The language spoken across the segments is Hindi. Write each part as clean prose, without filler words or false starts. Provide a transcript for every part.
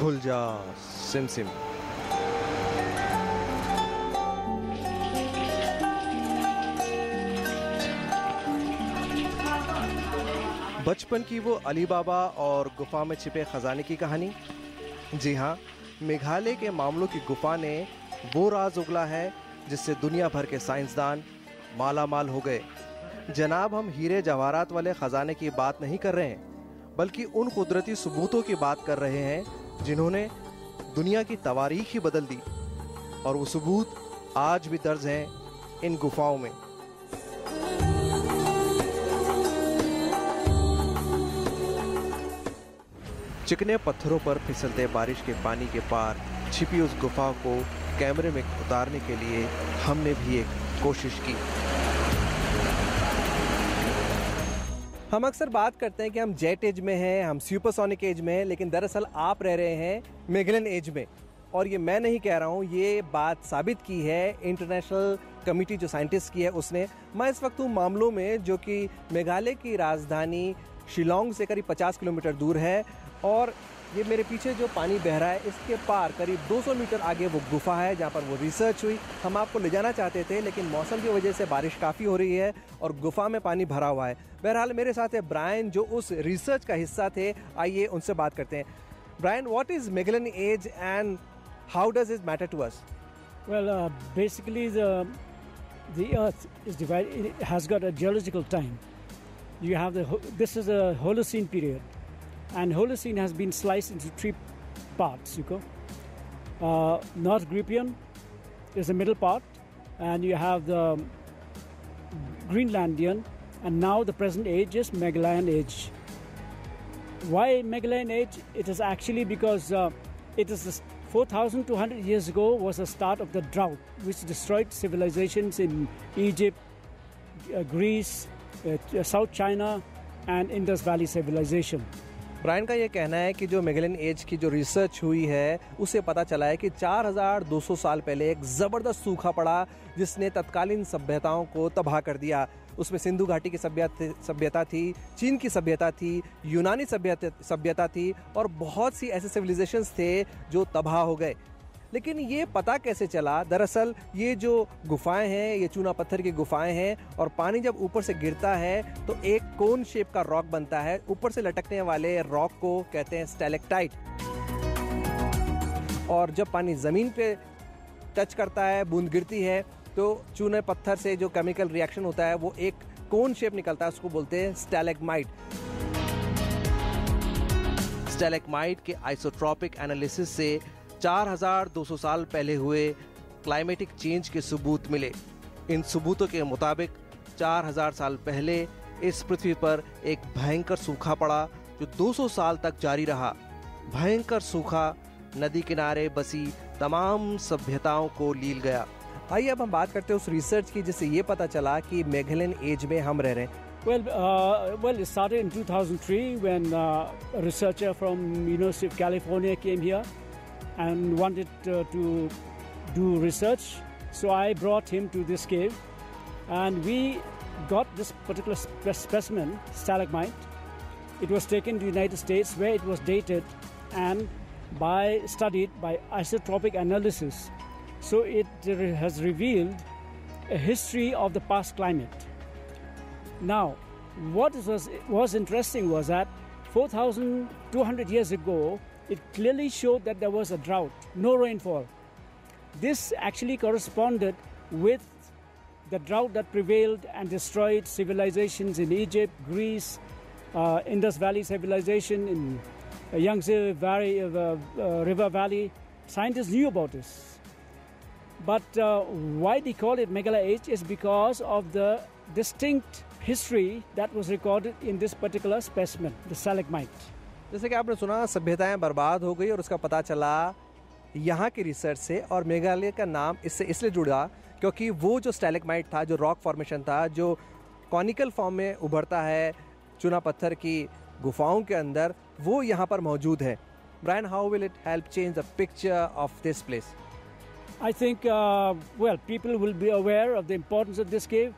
खुल जा सिमसिम। बचपन की वो अली बाबा और गुफा में छिपे खजाने की कहानी। जी हाँ, मेघालय के मामलों की गुफा ने वो राज उगला है जिससे दुनिया भर के साइंसदान माला माल हो गए। जनाब, हम हीरे जवाहरात वाले खजाने की बात नहीं कर रहे हैं, बल्कि उन कुदरती सबूतों की बात कर रहे हैं जिन्होंने दुनिया की तवारीख ही बदल दी। और वो सबूत आज भी दर्ज हैं इन गुफाओं में। चिकने पत्थरों पर फिसलते बारिश के पानी के पार छिपी उस गुफा को कैमरे में उतारने के लिए हमने भी एक कोशिश की। हम अक्सर बात करते हैं कि हम जेट एज में हैं, हम सुपरसोनिक एज में हैं, लेकिन दरअसल आप रह रहे हैं मेगलन एज में। और ये मैं नहीं कह रहा हूँ, ये बात साबित की है इंटरनेशनल कमिटी जो साइंटिस्ट की है उसने। मैं इस वक्त हूँ मामलों में, जो कि मेघालय की राजधानी शिलोंग से करीब 50 किलोमीटर दूर है। और ये मेरे पीछे जो पानी बह रहा है, इसके पार करीब 200 मीटर आगे वो गुफा है जहाँ पर वो रिसर्च हुई। हम आपको ले जाना चाहते थे, लेकिन मौसम की वजह से बारिश काफ़ी हो रही है और गुफा में पानी भरा हुआ है। बहरहाल मेरे साथ है ब्रायन, जो उस रिसर्च का हिस्सा थे। आइए उनसे बात करते हैं। Brian, what is Magellan edge and how does it matter to us? Well, basically the Earth is divided. It has got a geological time. You have this is a Holocene period. And Holocene has been sliced into three parts. North Gripian is the middle part, and you have the Greenlandian, and now the present age is Magellan age. Why Magellan age? It is actually because it is 4,200 years ago was the start of the drought, which destroyed civilizations in Egypt, Greece, South China, and Indus Valley civilization. Brian का ये कहना है कि जो मेगलन एज की जो रिसर्च हुई है उससे पता चला है कि 4200 साल पहले एक ज़बरदस्त सूखा पड़ा जिसने तत्कालीन सभ्यताओं को तबाह कर दिया। उसमें सिंधु घाटी की सभ्यता थी, चीन की सभ्यता थी, यूनानी सभ्यता थी और बहुत सी ऐसे सिविलाइजेशंस थे जो तबाह हो गए। लेकिन ये पता कैसे चला? दरअसल ये जो गुफाएं हैं, ये चूना पत्थर की गुफाएं हैं, और पानी जब ऊपर से गिरता है तो एक कोन शेप का रॉक बनता है। ऊपर से लटकने वाले रॉक को कहते हैं स्टैलेक्टाइट। और जब पानी जमीन पे टच करता है, बूंद गिरती है, तो चूने पत्थर से जो केमिकल रिएक्शन होता है वो एक कोन शेप निकलता है, उसको बोलते हैं स्टैलेग्माइट। स्टैलेग्माइट के आइसोट्रॉपिक एनालिसिस से 4200 साल पहले हुए क्लाइमेटिक चेंज के सबूत मिले। इन सबूतों के मुताबिक 4000 साल पहले इस पृथ्वी पर एक भयंकर सूखा पड़ा जो 200 साल तक जारी रहा। भयंकर सूखा नदी किनारे बसी तमाम सभ्यताओं को लील गया। आइए अब हम बात करते हैं उस रिसर्च की जिससे ये पता चला कि मेगलन एज में हम रह रहे हैं। Well, it started in 2003 when a researcher from University of California came here and wanted to do research. So I brought him to this cave, and we got this particular specimen, stalagmite. It was taken to the United States, where it was dated and studied by isotopic analysis. So it has revealed a history of the past climate. Now, what was interesting was that 4,200 years ago, it clearly showed that there was a drought, no rainfall. This actually corresponded with the drought that prevailed and destroyed civilizations in Egypt, Greece, Indus Valley civilization, in Yangtze Valley, River Valley. Scientists knew about this. But why they call it Megala Age is because of the distinct history that was recorded in this particular specimen, the stalagmite. जैसे कि आपने सुना, सभ्यताएं बर्बाद हो गई और उसका पता चला यहाँ की रिसर्च से। और मेघालय का नाम इससे इसलिए जुड़ा क्योंकि वो जो स्टैलेग्माइट था, जो रॉक फॉर्मेशन था, जो कॉनिकल फॉर्म में उभरता है चूना पत्थर की गुफाओं के अंदर, वो यहाँ पर मौजूद है। Brian, how will it help change the picture of this place? I think, people will be aware of the importance of this cave.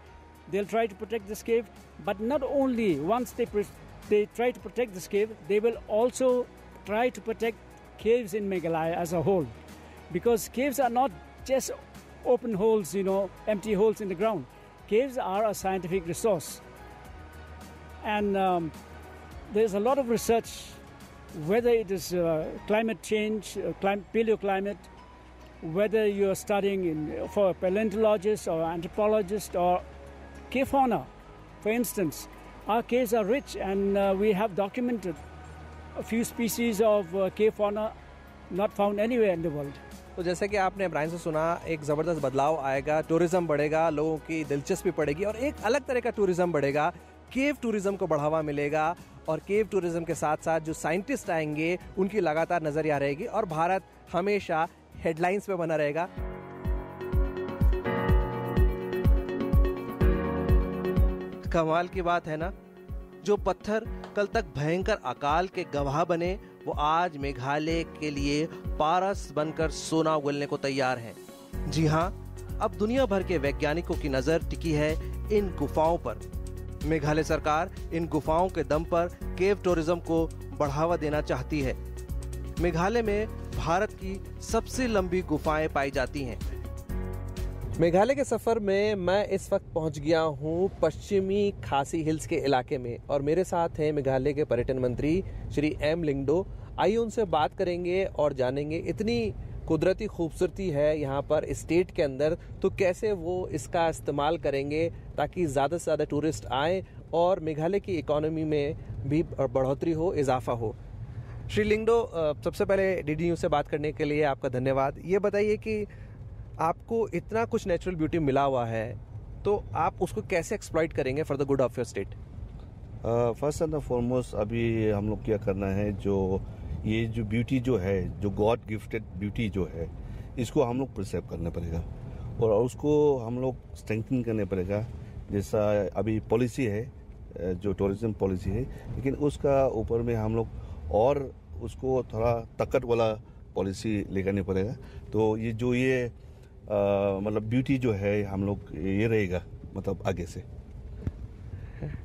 They'll try to protect this cave, but not only once they try to protect this cave, they will also try to protect caves in Meghalaya as a whole, because caves are not just open holes, empty holes in the ground. Caves are a scientific resource. And there's a lot of research, whether it is climate change, paleoclimate, whether you're studying for a paleontologist or anthropologist or cave fauna. For instance, our caves are rich, and we have documented a few species of cave fauna not found anywhere in the world. तो जैसे कि आपने इब्राहिम से सुना, एक ज़बरदस्त बदलाव आएगा, टूरिज़्म बढ़ेगा, लोगों की दिलचस्पी बढ़ेगी और एक अलग तरह का टूरिज़्म बढ़ेगा, केव टूरिज़्म को बढ़ावा मिलेगा और केव टूरिज़्म के साथ साथ जो साइंटिस्ट आएंगे उनकी लगातार नज़रिया रहेगी और भारत हमेशा हेडलाइंस पे बना रहेगा। कमाल की बात है ना, जो पत्थर कल तक भयंकर अकाल के गवाह बने वो आज मेघालय के लिए पारस बनकर सोना उगलने को तैयार हैं। जी हाँ, अब दुनिया भर के वैज्ञानिकों की नजर टिकी है इन गुफाओं पर। मेघालय सरकार इन गुफाओं के दम पर केव टूरिज्म को बढ़ावा देना चाहती है। मेघालय में भारत की सबसे लंबी गुफाएं पाई जाती हैं। मेघालय के सफ़र में मैं इस वक्त पहुंच गया हूं पश्चिमी खासी हिल्स के इलाके में और मेरे साथ हैं मेघालय के पर्यटन मंत्री श्री एम लिंगडो। आइए उनसे बात करेंगे और जानेंगे, इतनी कुदरती खूबसूरती है यहाँ पर स्टेट के अंदर, तो कैसे वो इसका इस्तेमाल करेंगे ताकि ज़्यादा से ज़्यादा टूरिस्ट आएँ और मेघालय की इकोनॉमी में भी बढ़ोतरी हो, इजाफा हो। श्री लिंगडो, सबसे पहले DD न्यूज़ से बात करने के लिए आपका धन्यवाद। ये बताइए कि आपको इतना कुछ नेचुरल ब्यूटी मिला हुआ है, तो आप उसको कैसे एक्सप्लॉइट करेंगे for the good of your state? First and foremost अभी हम लोग क्या करना है, जो ये जो ब्यूटी जो है, जो गॉड गिफ्टेड ब्यूटी जो है, इसको हम लोग प्रिजर्व करना पड़ेगा और उसको हम लोग स्ट्रेंथन करने पड़ेगा। जैसा अभी पॉलिसी है, जो टूरिज्म पॉलिसी है, लेकिन उसका ऊपर में हम लोग और उसको थोड़ा ताकत वाला पॉलिसी लेकर पड़ेगा। तो ये जो ये मतलब ब्यूटी जो है हम लोग ये रहेगा मतलब आगे से।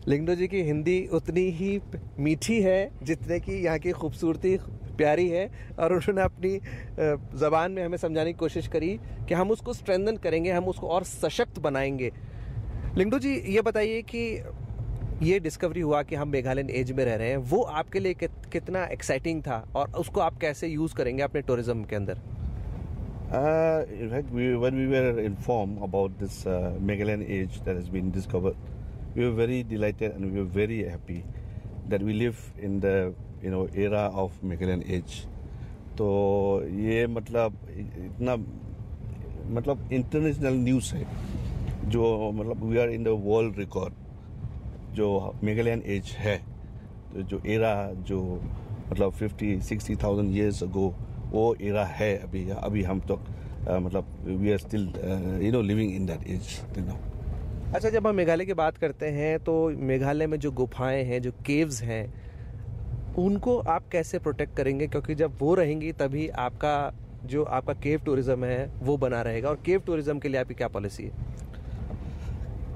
लिंगडो जी की हिंदी उतनी ही मीठी है जितने की यहाँ की खूबसूरती प्यारी है और उन्होंने अपनी ज़बान में हमें समझाने की कोशिश करी कि हम उसको स्ट्रेंथन करेंगे, हम उसको और सशक्त बनाएंगे। लिंगडो जी, ये बताइए कि ये डिस्कवरी हुआ कि हम मेघालयन एज में रह रहे हैं, वो आपके लिए कितना एक्साइटिंग था और उसको आप कैसे यूज़ करेंगे अपने टूरिज्म के अंदर? In fact, when we were informed about this Meghalayan age that has been discovered, we were very delighted and we were very happy that we live in the era of Meghalayan age. तो ये मतलब इतना मतलब इंटरनेशनल न्यूज़ है, जो मतलब we are in the world record जो मेघालयन एज है, तो जो एरा जो मतलब 50-60,000 years ago वो एरा है। अभी हम तो मतलब we are still living in that age till now. अच्छा, जब हम मेघालय की बात करते हैं तो मेघालय में जो गुफाएं हैं, जो केव्स हैं, उनको आप कैसे प्रोटेक्ट करेंगे? क्योंकि जब वो रहेंगी तभी आपका केव टूरिज्म है वो बना रहेगा। और केव टूरिज्म के लिए आपकी क्या पॉलिसी है?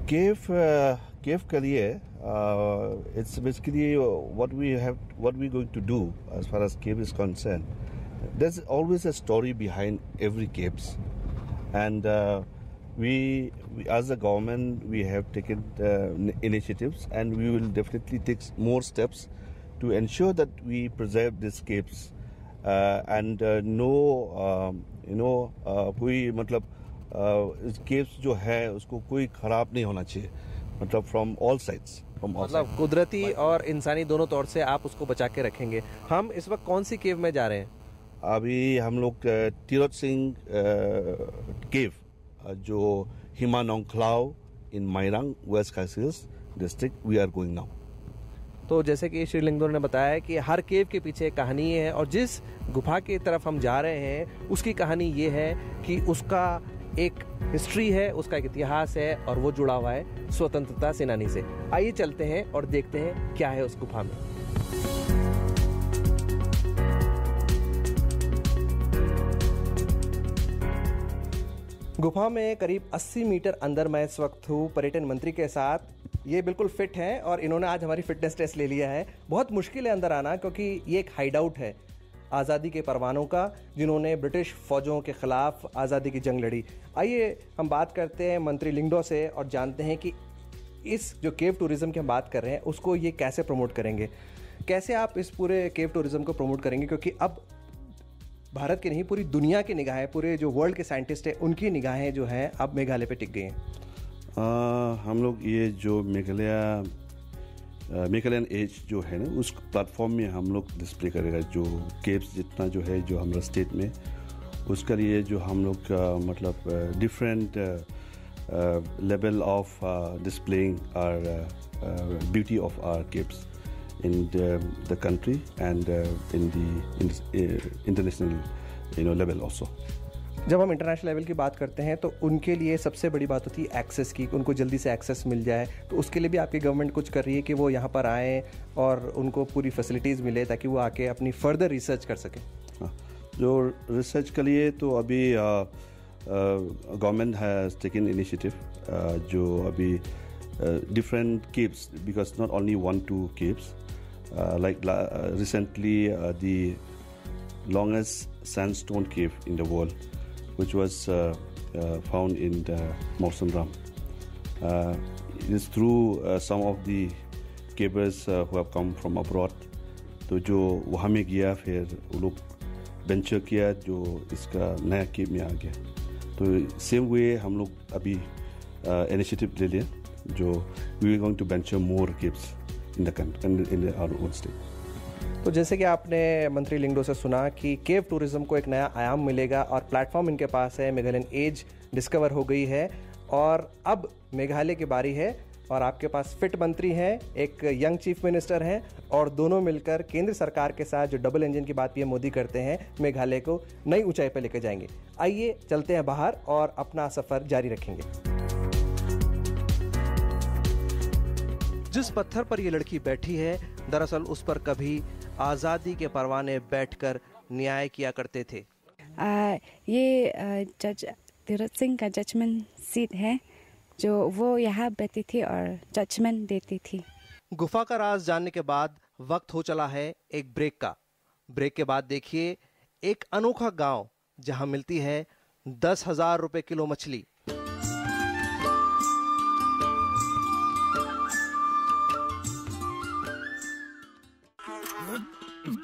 केव के लिए it's basically what we're going to do as far as cave is concerned. There's always a story behind every caves, and we as a government we have taken initiatives, and we will definitely take more steps to ensure that we preserve these caves and कोई मतलब इस केव्स जो है उसको कोई खराब नहीं होना चाहिए, मतलब फ्रॉम ऑल साइड्स, मतलब कुदरती और इंसानी दोनों तौर से आप उसको बचा के रखेंगे। हम इस वक्त कौन सी केव में जा रहे हैं? अभी हम लोग तिरोत सिंह केव जो हिमानोंगक्लाव in Mairang west Khasi hills district we are going now. तो जैसे कि श्री लिंगडो ने बताया कि हर केव के पीछे एक कहानी है और जिस गुफा की तरफ हम जा रहे हैं उसकी कहानी ये है कि उसका एक हिस्ट्री है, उसका एक इतिहास है और वो जुड़ा हुआ है स्वतंत्रता सेनानी से। आइए चलते हैं और देखते हैं क्या है उस गुफा में। गुफा में करीब 80 मीटर अंदर मैं इस वक्त हूँ पर्यटन मंत्री के साथ। ये बिल्कुल फिट हैं और इन्होंने आज हमारी फिटनेस टेस्ट ले लिया है। बहुत मुश्किल है अंदर आना क्योंकि ये एक हाइड आउट है। आज़ादी के परवानों का, जिन्होंने ब्रिटिश फ़ौजों के ख़िलाफ़ आज़ादी की जंग लड़ी। आइए हम बात करते हैं मंत्री लिंगडो से और जानते हैं कि इस जो केव टूरिज़्म की हम बात कर रहे हैं उसको ये कैसे प्रमोट करेंगे, कैसे आप इस पूरे केव टूरिज़्म को प्रमोट करेंगे, क्योंकि अब भारत की नहीं पूरी दुनिया की निगाहें, पूरे जो वर्ल्ड के साइंटिस्ट हैं उनकी निगाहें जो हैं अब मेघालय पे टिक गई हैं। हम लोग ये जो मेघालयन एज जो है ना, उस प्लेटफॉर्म में हम लोग डिस्प्ले करेगा जो केव्स जितना जो है जो हमारा स्टेट में, उसका लिए जो हम लोग मतलब different level of displaying our beauty of our caves in the country and in the international level also. जब हम इंटरनेशनल लेवल की बात करते हैं तो उनके लिए सबसे बड़ी बात होती है एक्सेस की, उनको जल्दी से एक्सेस मिल जाए, तो उसके लिए भी आपकी गवर्नमेंट कुछ कर रही है कि वो यहाँ पर आएँ और उनको पूरी फैसिलिटीज़ मिले ताकि वो आके अपनी फर्दर रिसर्च कर सकें। हाँ, जो रिसर्च के लिए तो अभी गवर्नमेंट हैज़ टेकन इनिशिएटिव जो अभी different caves, because not only 1-2 caves, like recently the longest sandstone cave in the world, which was found in the Mawson Ram. It is through some of the cavers who have come from abroad. तो जो वहाँ में गया फिर वो लोग वेंचर किया जो इसका नया केव में आ गया, तो सेम वे हम लोग अभी इनिशिएटिव ले लिया जो we are going to venture more caves in the country in our own state. तो जैसे कि आपने मंत्री लिंगडो से सुना कि केव टूरिज्म को एक नया आयाम मिलेगा और प्लेटफॉर्म इनके पास है, मेघालयन एज डिस्कवर हो गई है और अब मेघालय की बारी है और आपके पास फिट मंत्री हैं, एक यंग चीफ मिनिस्टर हैं और दोनों मिलकर केंद्र सरकार के साथ जो डबल इंजन की बात पीएम मोदी करते हैं, मेघालय को नई ऊंचाई पर लेकर जाएंगे। आइए चलते हैं बाहर और अपना सफ़र जारी रखेंगे। जिस पत्थर पर ये लड़की बैठी है, दरअसल उस पर कभी आज़ादी के परवाने बैठकर न्याय किया करते थे। ये जज तीरथ सिंह का जजमेंट सीट है जो वो यहाँ बैठी थी और जजमेंट देती थी। गुफा का राज जानने के बाद वक्त हो चला है एक ब्रेक का। ब्रेक के बाद देखिए एक अनोखा गांव जहां मिलती है 10,000 रुपए किलो मछली।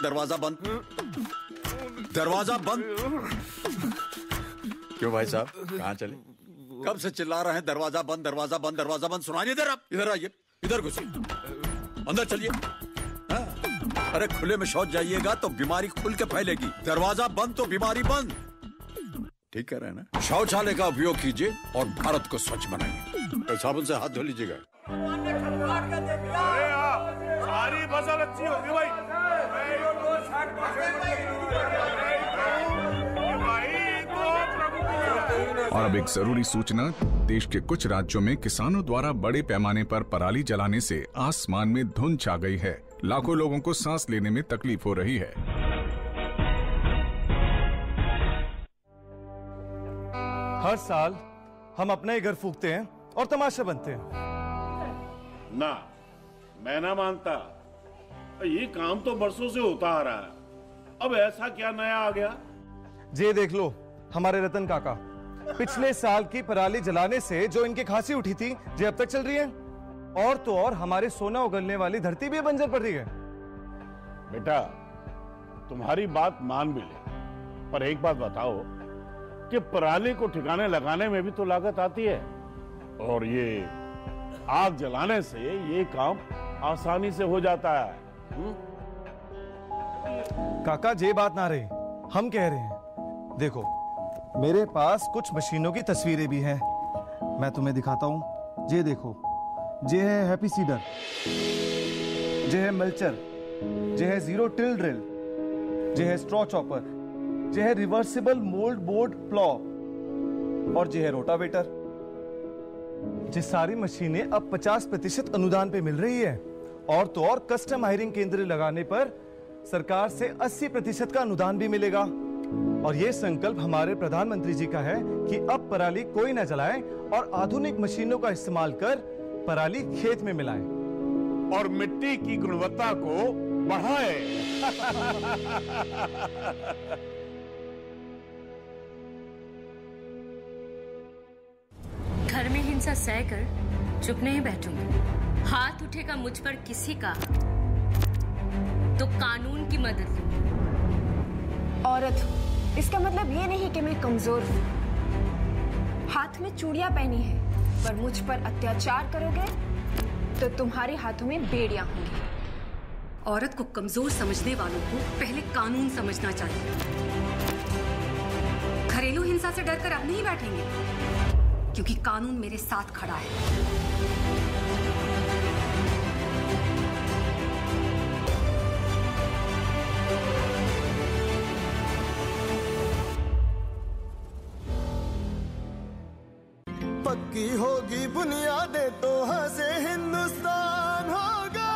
दरवाजा बंद, दरवाजा बंद। क्यों भाई साहब, कहाँ चले? कब से चिल्ला रहे हैं दरवाजा बंद, दरवाजा बंद, दरवाजा बंद, सुनाई नहीं दे रहा? इधर आइए, इधर घुसिए, अंदर चलिए। अरे खुले में शौच जाइएगा तो बीमारी खुल के फैलेगी। दरवाजा बंद तो बीमारी बंद। ठीक कह रहे हैं ना? शौचालय का उपयोग कीजिए और भारत को स्वच्छ बनाइए। साबुन से हाथ धो लीजिएगा। सारी फसल अच्छी होगी भाई। और अब एक जरूरी सूचना, देश के कुछ राज्यों में किसानों द्वारा बड़े पैमाने पर पराली जलाने से आसमान में धुंध छा गई है। लाखों लोगों को सांस लेने में तकलीफ हो रही है। हर साल हम अपना ही घर फूकते हैं और तमाशा बनते हैं। ना, मैं ना मानता। ये काम तो बरसों से होता आ रहा है, अब ऐसा क्या नया आ गया? ये देख लो हमारे रतन काका, पिछले साल की पराली जलाने से जो इनकी खांसी उठी थी ये अब तक चल रही है। और तो और हमारे सोना उगलने वाली धरती भी बंजर पड़ रही है। बेटा, तुम्हारी बात मान भी ले, पर एक बात बताओ कि पराली को ठिकाने लगाने में भी तो लागत आती है, और ये आग जलाने से ये काम आसानी से हो जाता है। काका ये बात ना रही, हम कह रहे हैं। देखो मेरे पास कुछ मशीनों की तस्वीरें भी हैं, मैं तुम्हें दिखाता हूं। ये देखो, ये है हैप्पी सीडर, ये है मल्चर, ये है जीरो टिल ड्रिल, ये है स्ट्रॉ चॉपर, ये है रिवर्सिबल मोल्ड बोर्ड प्लॉ और ये है रोटावेटर। ये सारी मशीनें अब 50% अनुदान पे मिल रही है, और तो और कस्टम हायरिंग केंद्र लगाने पर सरकार से 80% का अनुदान भी मिलेगा। और ये संकल्प हमारे प्रधानमंत्री जी का है कि अब पराली कोई न जलाए और आधुनिक मशीनों का इस्तेमाल कर पराली खेत में मिलाएं। और मिट्टी की गुणवत्ता को बढ़ाए। घर में हिंसा सहकर चुप नहीं बैठूंगी। हाथ उठेगा मुझ पर किसी का तो कानून की मदद लूंगी। औरत हूं, इसका मतलब ये नहीं कि मैं कमजोर हूं। हाथ में चूड़ियां पहनी है, पर मुझ पर अत्याचार करोगे तो तुम्हारे हाथों में बेड़ियां होंगी। औरत को कमजोर समझने वालों को पहले कानून समझना चाहिए। घरेलू हिंसा से डरकर अब नहीं बैठेंगे, क्योंकि कानून मेरे साथ खड़ा है। पक्की होगी बुनियादें तो हंसे हिंदुस्तान होगा।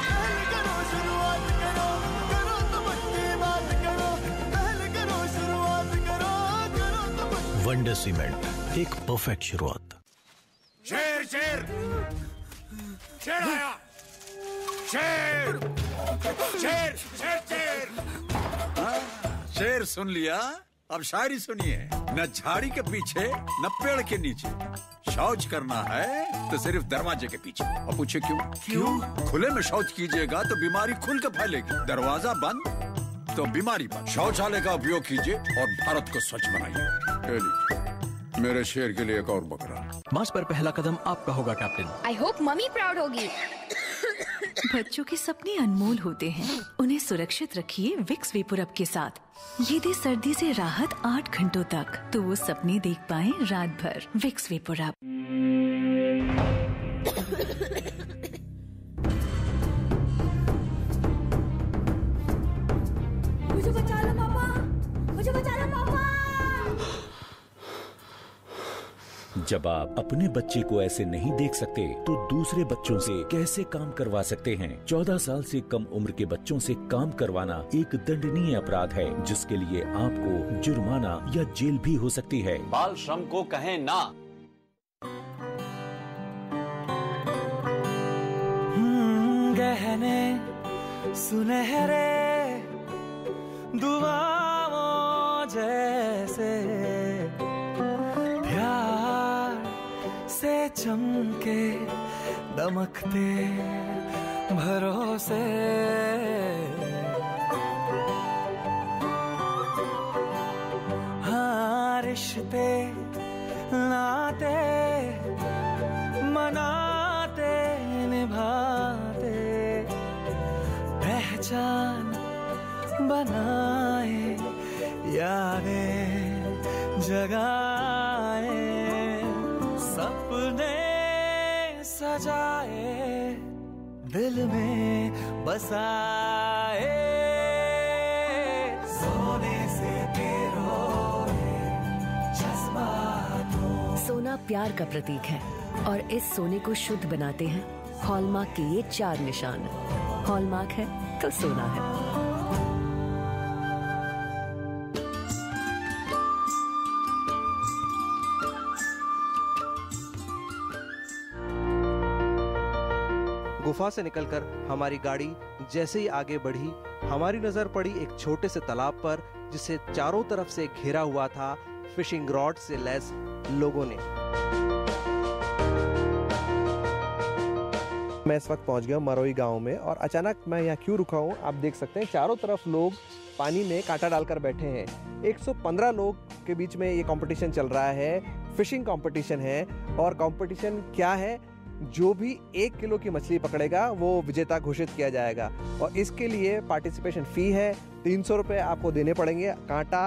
पहले करो शुरुआत करो, करो तो पक्की बात करो। पहले करो शुरुआत करो, करो तो पक्की। वंडर सीमेंट, एक परफेक्ट शुरुआत। शेर शेर शेर आया। शेर शेर शेर शेर। हाँ? शेर सुन लिया, अब शायरी सुनिए। न झाड़ी के पीछे न पेड़ के नीचे, शौच करना है तो सिर्फ दरवाजे के पीछे। और पूछे क्यों? क्यों? खुले में शौच कीजिएगा तो बीमारी खुल कर फैलेगी। दरवाजा बंद तो बीमारी बंद। शौचालय का उपयोग कीजिए और भारत को स्वच्छ बनाइए। मेरे शेर के लिए एक और बकरा। मार्च पर पहला कदम आपका होगा captain. I hope mummy proud होगी। बच्चों के सपने अनमोल होते हैं, उन्हें सुरक्षित रखिए विक्स वेपोरब के साथ। ये दे सर्दी से राहत 8 घंटों तक, तो वो सपने देख पाएं रात भर। Vicks VapoRub. मुझे बचा लो पापा, मुझे बचा लो पापा। जब आप अपने बच्चे को ऐसे नहीं देख सकते तो दूसरे बच्चों से कैसे काम करवा सकते हैं? 14 साल से कम उम्र के बच्चों से काम करवाना एक दंडनीय अपराध है, जिसके लिए आपको जुर्माना या जेल भी हो सकती है। बाल श्रम को कहें ना। गहने सुनहरे दुआओं जैसे से चमके दमकते भरोसे। हाँ, रिश्ते नाते मनाते निभाते, पहचान बनाए यादें जगाए, सपने सजाए दिल में बसाए। सोने से सोना प्यार का प्रतीक है और इस सोने को शुद्ध बनाते हैं हॉलमार्क के ये 4 निशान। हॉलमार्क है तो सोना है। गुफा से निकलकर हमारी गाड़ी जैसे ही आगे बढ़ी, हमारी नजर पड़ी एक छोटे से तालाब पर, जिसे चारों तरफ से घेरा हुआ था फिशिंग रॉड से लैस लोगों ने। मैं इस वक्त पहुंच गया मरोई गांव में, और अचानक मैं यहाँ क्यों रुका हूँ आप देख सकते हैं। चारों तरफ लोग पानी में कांटा डालकर बैठे हैं। 115 लोग के बीच में ये कंपटीशन चल रहा है, फिशिंग कंपटीशन है। और कंपटीशन क्या है? जो भी 1 किलो की मछली पकड़ेगा वो विजेता घोषित किया जाएगा। और इसके लिए पार्टिसिपेशन फी है 300 रुपये आपको देने पड़ेंगे। कांटा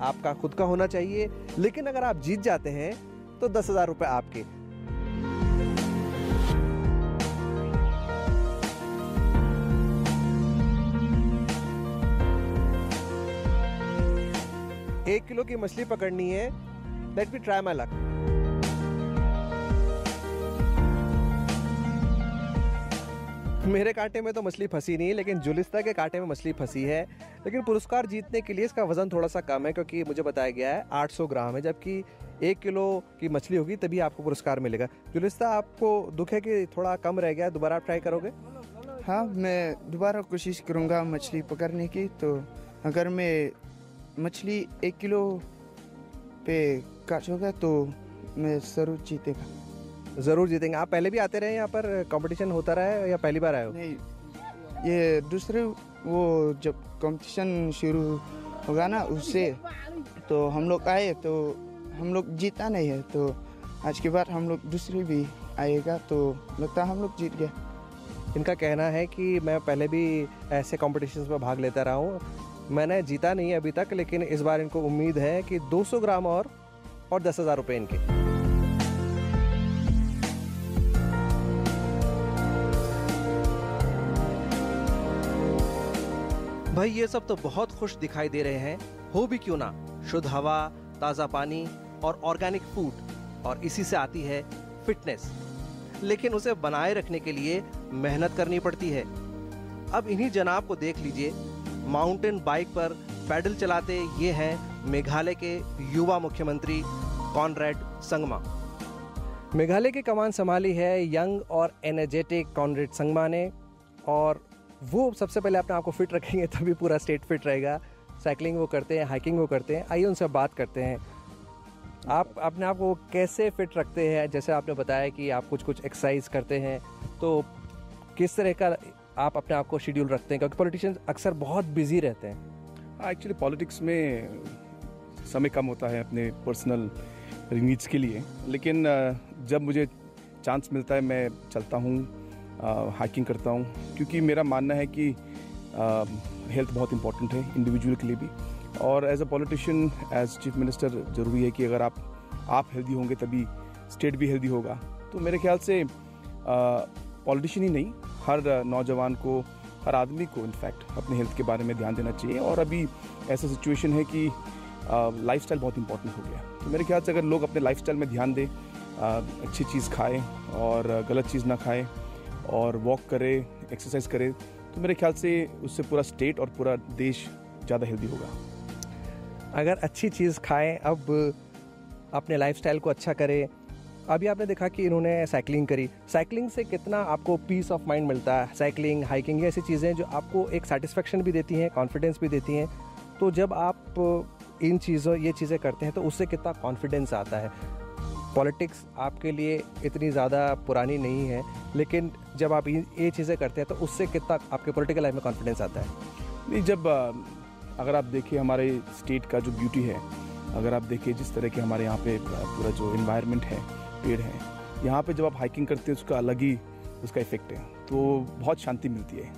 आपका खुद का होना चाहिए, लेकिन अगर आप जीत जाते हैं तो 10,000 रुपये आपके। एक किलो की मछली पकड़नी है। Let me try my luck. मेरे कांटे में तो मछली फंसी नहीं, लेकिन जुलिस्ता के कांटे में मछली फंसी है। लेकिन पुरस्कार जीतने के लिए इसका वजन थोड़ा सा कम है, क्योंकि मुझे बताया गया है 800 ग्राम है, जबकि 1 किलो की मछली होगी तभी आपको पुरस्कार मिलेगा। जुलिस्ता, आपको दुख है कि थोड़ा कम रह गया, दोबारा आप ट्राई करोगे? हाँ, मैं दोबारा कोशिश करूँगा मछली पकड़ने की। तो अगर मैं मछली 1 किलो पे कैच होगा तो मैं ज़रूर जीतेगा। ज़रूर जीतेंगे। आप पहले भी आते रहे यहाँ पर, कंपटीशन होता रहा है या पहली बार आए हो? नहीं, ये दूसरे वो जब कंपटीशन शुरू होगा ना उससे तो हम लोग आए तो हम लोग जीता नहीं है, तो आज के बाद हम लोग दूसरी भी आएगा तो लगता है हम लोग जीत गए। इनका कहना है कि मैं पहले भी ऐसे कॉम्पिटिशन्स में भाग लेता रहा हूँ, मैंने जीता नहीं है अभी तक, लेकिन इस बार इनको उम्मीद है कि 200 ग्राम और 10,000 रुपये इनके। भाई ये सब तो बहुत खुश दिखाई दे रहे हैं, हो भी क्यों ना, शुद्ध हवा, ताज़ा पानी और ऑर्गेनिक फूड, और इसी से आती है फिटनेस। लेकिन उसे बनाए रखने के लिए मेहनत करनी पड़ती है। अब इन्हीं जनाब को देख लीजिए, माउंटेन बाइक पर पैडल चलाते ये हैं मेघालय के युवा मुख्यमंत्री कॉनरेड संगमा। मेघालय की कमान संभाली है यंग और एनर्जेटिक कॉनरेड संगमा ने, और वो सबसे पहले अपने आप को फिट रखेंगे तभी पूरा स्टेट फिट रहेगा। साइकिलिंग वो करते हैं, हाइकिंग वो करते हैं। आइए उनसे बात करते हैं। आप अपने आप को कैसे फिट रखते हैं? जैसे आपने बताया कि आप कुछ एक्सरसाइज करते हैं, तो किस तरह का आप अपने आप को शेड्यूल रखते हैं? क्योंकि पॉलिटिशियंस अक्सर बहुत बिजी रहते हैं। एक्चुअली पॉलिटिक्स में समय कम होता है अपने पर्सनल नीड्स के लिए, लेकिन जब मुझे चांस मिलता है मैं चलता हूँ, हाइकिंग करता हूँ, क्योंकि मेरा मानना है कि हेल्थ बहुत इंपॉर्टेंट है इंडिविजुअल के लिए भी, और as a politician, as chief minister ज़रूरी है कि अगर आप हेल्दी होंगे तभी स्टेट भी हेल्दी होगा। तो मेरे ख्याल से पॉलिटिशियन ही नहीं, हर नौजवान को, हर आदमी को इनफैक्ट अपने हेल्थ के बारे में ध्यान देना चाहिए। और अभी ऐसा सिचुएशन है कि लाइफस्टाइल बहुत इंपॉर्टेंट हो गया, तो मेरे ख्याल से अगर लोग अपने लाइफस्टाइल में ध्यान दें, अच्छी चीज़ खाएं और गलत चीज़ ना खाएं, और वॉक करे, एक्सरसाइज करे, तो मेरे ख्याल से उससे पूरा स्टेट और पूरा देश ज़्यादा हेल्दी होगा। अगर अच्छी चीज़ खाएं, अब अपने लाइफस्टाइल को अच्छा करें। अभी आपने देखा कि इन्होंने साइकिलिंग करी, साइकिलिंग से कितना आपको पीस ऑफ माइंड मिलता है। साइकिलिंग, हाइकिंग, ऐसी चीज़ें जो आपको एक सेटिस्फेक्शन भी देती हैं, कॉन्फिडेंस भी देती हैं। तो जब आप ये चीज़ें करते हैं तो उससे कितना कॉन्फिडेंस आता है। पॉलिटिक्स आपके लिए इतनी ज़्यादा पुरानी नहीं है, लेकिन जब आप ये चीज़ें करते हैं तो उससे कितना आपके पॉलिटिकल लाइफ में कॉन्फिडेंस आता है? नहीं, जब अगर आप देखिए हमारे स्टेट का जो ब्यूटी है, अगर आप देखिए जिस तरह के हमारे यहाँ पे पूरा जो इन्वायरमेंट है, पेड़ हैं, यहाँ पे जब आप हाइकिंग करते हैं उसका अलग ही उसका इफेक्ट है। तो बहुत शांति मिलती है,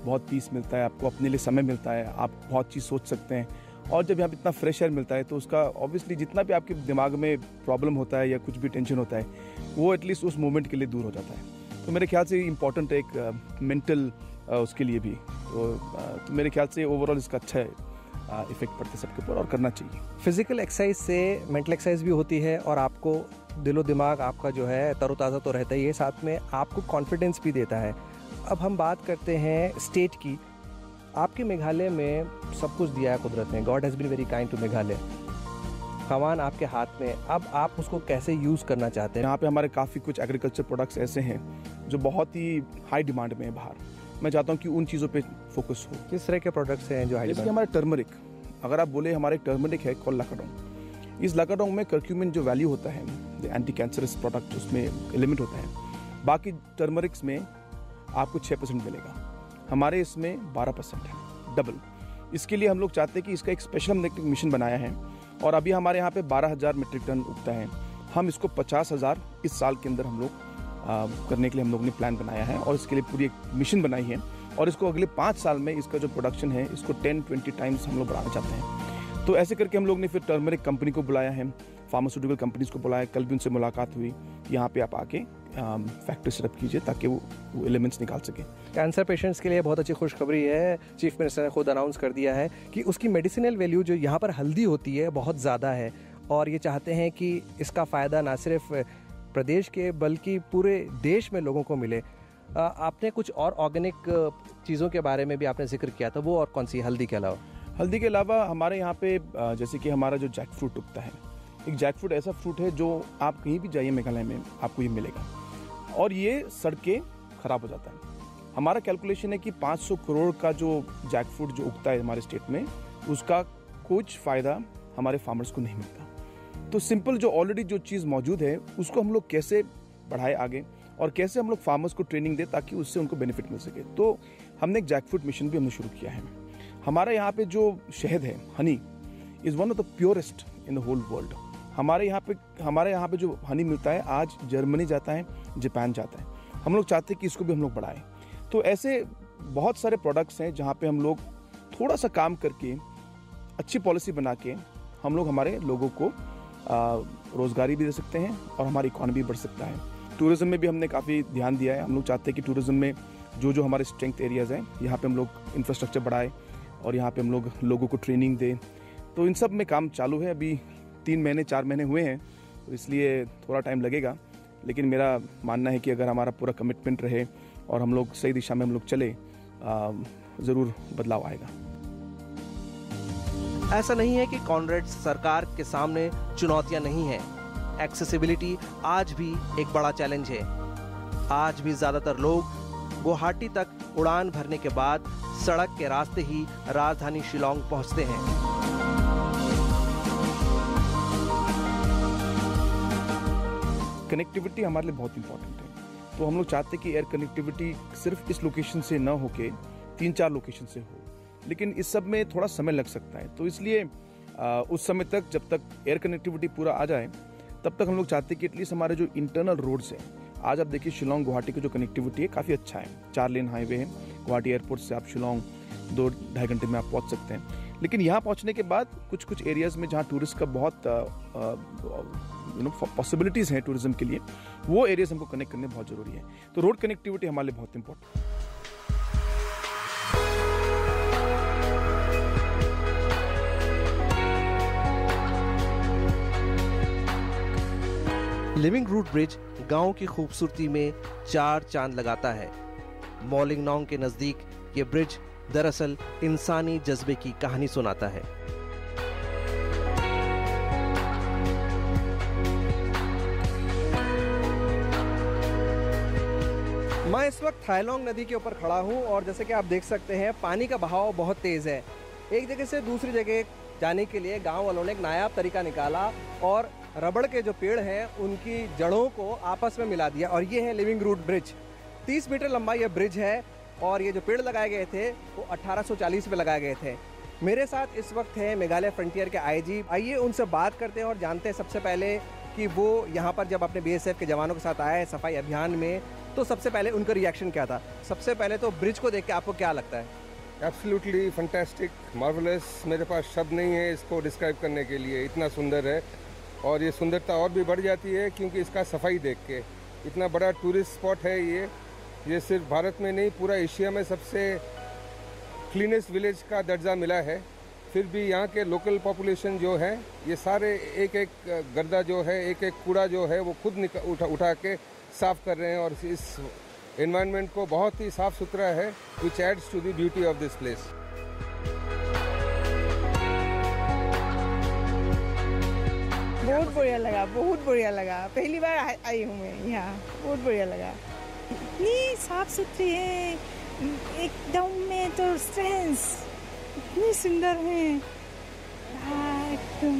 बहुत पीस मिलता है, आपको अपने लिए समय मिलता है, आप बहुत चीज़ सोच सकते हैं। और जब यहाँ पे इतना फ्रेश एयर मिलता है तो उसका ऑब्वियसली जितना भी आपके दिमाग में प्रॉब्लम होता है या कुछ भी टेंशन होता है, वो एटलीस्ट उस मोमेंट के लिए दूर हो जाता है। तो मेरे ख्याल से इम्पॉर्टेंट है एक मेंटल उसके लिए भी। तो मेरे ख्याल से ओवरऑल इसका अच्छा इफेक्ट पड़ता है सबके ऊपर और करना चाहिए। फिजिकल एक्सरसाइज से मेंटल एक्सरसाइज भी होती है और आपको दिलो दिमाग आपका जो है तरोताज़ा तो रहता ही है, साथ में आपको कॉन्फिडेंस भी देता है। अब हम बात करते हैं स्टेट की। आपके मेघालय में सब कुछ दिया है कुदरत ने, God has been very kind to Meghalaya. कमान आपके हाथ में, अब आप उसको कैसे यूज़ करना चाहते हैं? यहाँ पे हमारे काफ़ी कुछ एग्रीकल्चर प्रोडक्ट्स ऐसे हैं जो बहुत ही हाई डिमांड में है बाहर। मैं चाहता हूँ कि उन चीज़ों पे फोकस हो। किस तरह के प्रोडक्ट्स हैं जो हाई डिमांड? हमारे टर्मरिक, अगर आप बोले हमारे टर्मरिक है कॉल लाकाडोंग। इस लाकाडोंग में कर्क्यूमिन जो वैल्यू होता है, एंटी कैंसरस प्रोडक्ट उसमें एलिमेंट होता है। बाकी टर्मरिक्स में आपको 6% मिलेगा, हमारे इसमें 12% है, डबल। इसके लिए हम लोग चाहते हैं कि इसका एक स्पेशल हमने एक मिशन बनाया है, और अभी हमारे यहाँ पे 12,000 मीट्रिक टन उगता है। हम इसको 50,000 इस साल के अंदर हम लोग करने के लिए हम लोग ने प्लान बनाया है, और इसके लिए पूरी एक मिशन बनाई है। और इसको अगले 5 साल में इसका जो प्रोडक्शन है इसको 10-20 टाइम्स हम लोग बढ़ाना चाहते हैं। तो ऐसे करके हम लोग ने फिर टर्मरिक कंपनी को बुलाया है, फार्मास्यूटिकल कंपनीज को बुलाया। कल भी उनसे मुलाकात हुई, यहाँ पे आप आके फैक्ट्री सेटअप कीजिए ताकि वो एलिमेंट्स निकाल सके। कैंसर पेशेंट्स के लिए बहुत अच्छी खुशखबरी है। चीफ मिनिस्टर ने खुद अनाउंस कर दिया है कि उसकी मेडिसिनल वैल्यू जो यहाँ पर हल्दी होती है बहुत ज़्यादा है, और ये चाहते हैं कि इसका फ़ायदा ना सिर्फ प्रदेश के बल्कि पूरे देश में लोगों को मिले। आपने कुछ और ऑर्गेनिक चीज़ों के बारे में भी आपने जिक्र किया था, वो और कौन सी, हल्दी के अलावा? हल्दी के अलावा हमारे यहाँ पे जैसे कि हमारा जो जैक फ्रूट उगता है, एक जैक फ्रूट ऐसा फ्रूट है जो आप कहीं भी जाइए मेघालय में आपको ये मिलेगा, और ये सड़ के ख़राब हो जाता है। हमारा कैलकुलेशन है कि 500 करोड़ का जो जैक फ्रूट जो उगता है हमारे स्टेट में, उसका कुछ फ़ायदा हमारे फार्मर्स को नहीं मिलता। तो सिंपल जो ऑलरेडी जो चीज़ मौजूद है उसको हम लोग कैसे बढ़ाए आगे, और कैसे हम लोग फार्मर्स को ट्रेनिंग दे ताकि उससे उनको बेनिफिट मिल सके। तो हमने एक जैक फ्रूट मिशन भी हमने शुरू किया है। हमारे यहाँ पे जो शहद है, honey is one of the purest in the whole world. हमारे यहाँ पे जो हनी मिलता है आज जर्मनी जाता है, जापान जाता है। हम लोग चाहते हैं कि इसको भी हम लोग बढ़ाएं। तो ऐसे बहुत सारे प्रोडक्ट्स हैं जहाँ पे हम लोग थोड़ा सा काम करके अच्छी पॉलिसी बना के हम लोग हमारे लोगों को रोज़गारी भी दे सकते हैं और हमारी इकॉनमी बढ़ सकता है। टूरिज़्म में भी हमने काफ़ी ध्यान दिया है। हम लोग चाहते हैं कि टूरिज़्म में जो हमारे स्ट्रेंथ एरियाज़ हैं, यहाँ पे हम लोग इंफ्रास्ट्रक्चर बढ़ाए और यहाँ पे हम लोग लोगों को ट्रेनिंग दें। तो इन सब में काम चालू है। अभी 3 महीने 4 महीने हुए हैं, तो इसलिए थोड़ा टाइम लगेगा, लेकिन मेरा मानना है कि अगर हमारा पूरा कमिटमेंट रहे और हम लोग सही दिशा में हम लोग चले, ज़रूर बदलाव आएगा। ऐसा नहीं है कि कॉनरेड्स सरकार के सामने चुनौतियां नहीं हैं। एक्सेसिबिलिटी आज भी एक बड़ा चैलेंज है। आज भी ज़्यादातर लोग गुवाहाटी तक उड़ान भरने के बाद सड़क के रास्ते ही राजधानी शिलोंग पहुंचते हैं। कनेक्टिविटी हमारे लिए बहुत इंपॉर्टेंट है। तो हम लोग चाहते हैं कि एयर कनेक्टिविटी सिर्फ इस लोकेशन से ना होके 3-4 लोकेशन से हो, लेकिन इस सब में थोड़ा समय लग सकता है। तो इसलिए उस समय तक, जब तक एयर कनेक्टिविटी पूरा आ जाए, तब तक हम लोग चाहते हैं कि एटलीस्ट हमारे जो इंटरनल रोड्स हैं, आज आप देखिए शिलोंग गुवाहाटी की जो कनेक्टिविटी है काफ़ी अच्छा है। 4 लेन हाईवे है। गुवाहाटी एयरपोर्ट से आप शिलोंग 2-2.5 घंटे में आप पहुंच सकते हैं। लेकिन यहाँ पहुंचने के बाद कुछ एरियाज़ में जहाँ टूरिस्ट का बहुत पॉसिबिलिटीज़ हैं टूरिज्म के लिए, वो एरियाज हमको कनेक्ट करने बहुत ज़रूरी है। तो रोड कनेक्टिविटी हमारे लिए बहुत इंपॉर्टेंट है। लिविंग रूट ब्रिज गांव की खूबसूरती में 4 चांद लगाता है। मॉलिंगनोंग के नजदीक ये ब्रिज दरअसल इंसानी जज्बे की कहानी सुनाता है। मैं इस वक्त थायलोंग नदी के ऊपर खड़ा हूं और जैसे कि आप देख सकते हैं पानी का बहाव बहुत तेज है। एक जगह से दूसरी जगह जाने के लिए गांव वालों ने एक नायाब तरीका निकाला और रबड़ के जो पेड़ हैं उनकी जड़ों को आपस में मिला दिया, और ये है लिविंग रूट ब्रिज। 30 मीटर लंबा ये ब्रिज है और ये जो पेड़ लगाए गए थे वो 1840 में लगाए गए थे। मेरे साथ इस वक्त है मेघालय फ्रंटियर के आईजी। आइए उनसे बात करते हैं और जानते हैं सबसे पहले कि वो यहाँ पर जब अपने BSF के जवानों के साथ आए सफाई अभियान में, तो सबसे पहले उनका रिएक्शन क्या था। सबसे पहले तो ब्रिज को देख के आपको क्या लगता है? Absolutely fantastic, marvellous. मेरे पास शब्द नहीं है इसको डिस्क्राइब करने के लिए, इतना सुंदर है। और ये सुंदरता और भी बढ़ जाती है क्योंकि इसका सफाई देख के। इतना बड़ा टूरिस्ट स्पॉट है ये सिर्फ भारत में नहीं, पूरा एशिया में सबसे क्लीनेस्ट विलेज का दर्जा मिला है। फिर भी यहाँ के लोकल पॉपुलेशन जो है, ये सारे एक एक गर्दा जो है, एक एक कूड़ा जो है वो खुद उठा के साफ कर रहे हैं, और इस एनवायरनमेंट को बहुत ही साफ सुथरा है, which adds to the beauty of this place. बहुत बढ़िया लगा, बहुत बढ़िया लगा। पहली बार आई हूँ मैं यहाँ, बहुत बढ़िया लगा। इतनी साफ सुथरी है एकदम में, तो सेंस इतनी सुंदर है एकदम।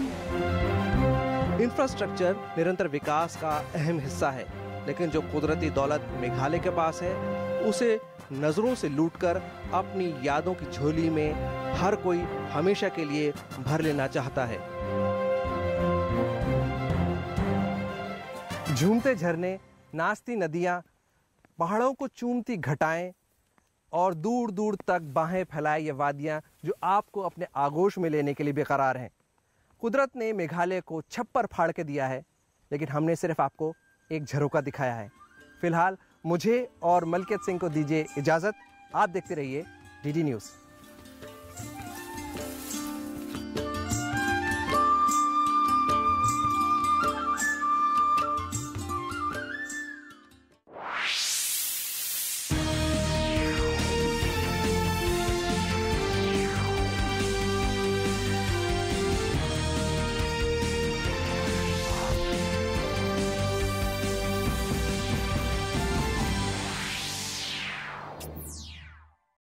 इंफ्रास्ट्रक्चर निरंतर विकास का अहम हिस्सा है, लेकिन जो कुदरती दौलत मेघालय के पास है उसे नजरों से लूटकर अपनी यादों की झोली में हर कोई हमेशा के लिए भर लेना चाहता है। झूमते झरने, नाचती नदियां, पहाड़ों को चूमती घटाएं और दूर दूर तक बाहें फैलाए ये वादियां जो आपको अपने आगोश में लेने के लिए बेकरार हैं। कुदरत ने मेघालय को छप्पर फाड़ के दिया है, लेकिन हमने सिर्फ आपको एक झरोका दिखाया है। फिलहाल मुझे और मलकियत सिंह को दीजिए इजाज़त। आप देखते रहिए DD न्यूज़।